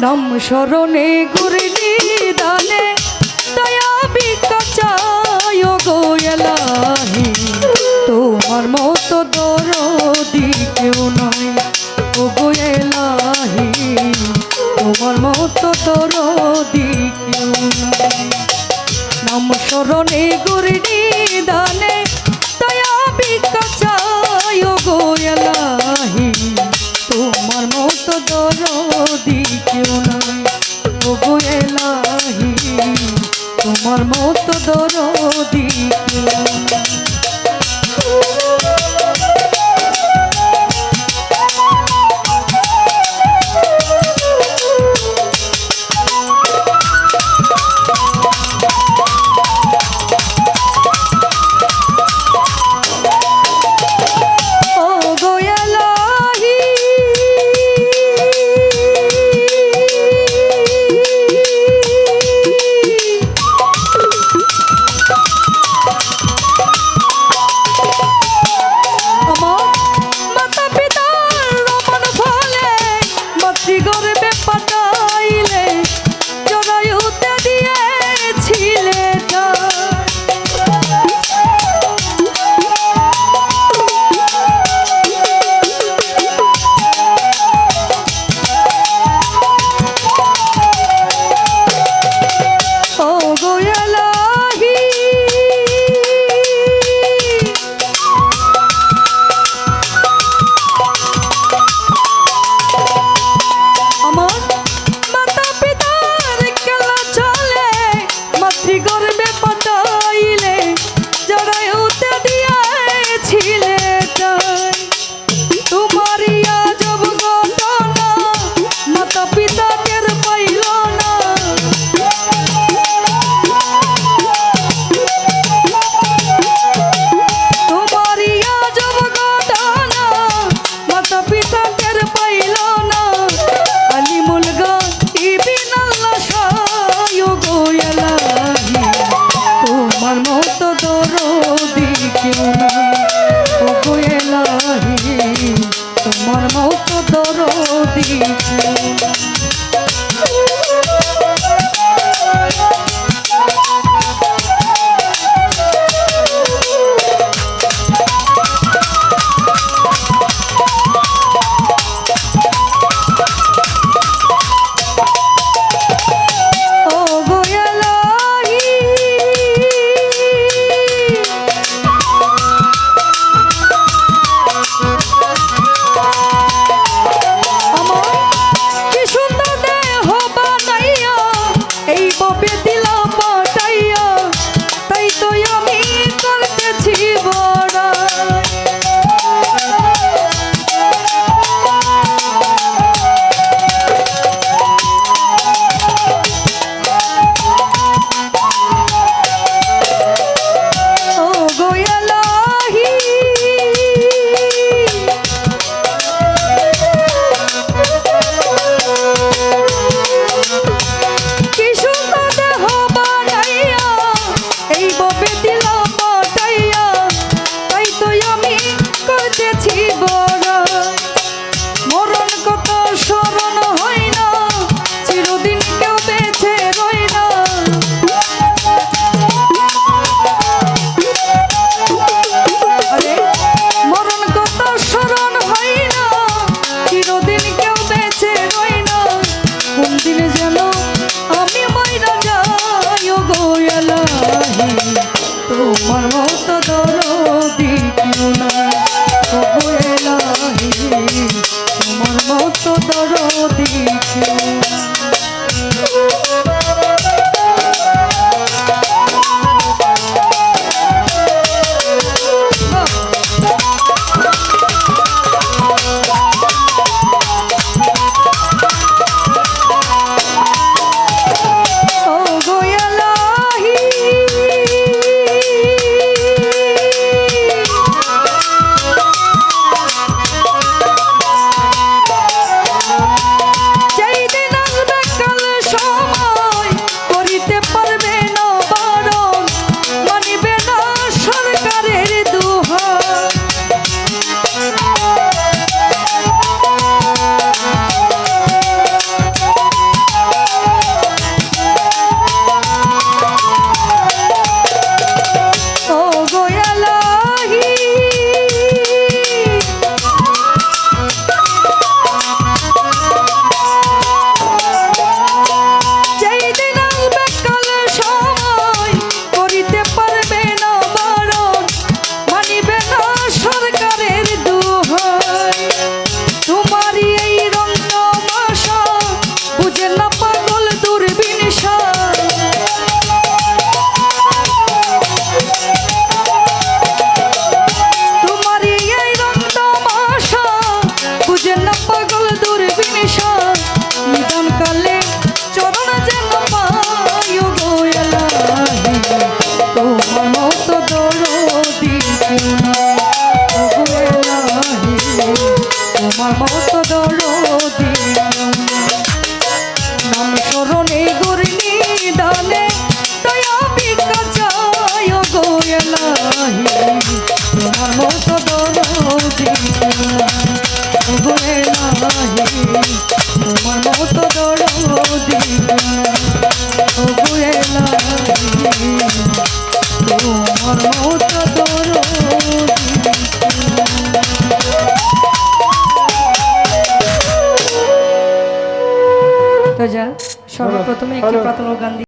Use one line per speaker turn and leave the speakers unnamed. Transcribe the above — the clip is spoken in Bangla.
নাম স্মরণে গুরি নিদানে দয়া ভিক্ষা চাই গো এলাহি তোমার মতো দরদি কেউ নাই ও গো এলাহি তোমার মতো দরদি কেউ নাই নাম স্মরণে গুরি নিদানে দয়া ভিক্ষা চাই গো এলাহি তোমার মতো দরদি কেউ নাই ও গো এলাহি তোমার মতো দরদি কেউ নাই। তোমার মতো দরদি তোমার মতো দরদি কেউ নাই ও গো এলাহি তোমার মতো দরদি কেউ সব তোমার মতো দরদি নাম স্মরণে গুরনি দানে দয়া ভিক্ষা চাই গো এলাহি তোমার মতো দরদি গো এলাহি তোমার মতো দরদি গো এলাহি তোমার মতো দরদি। তো যা সর্বপ্রথমে একটি প্রার্থনা গান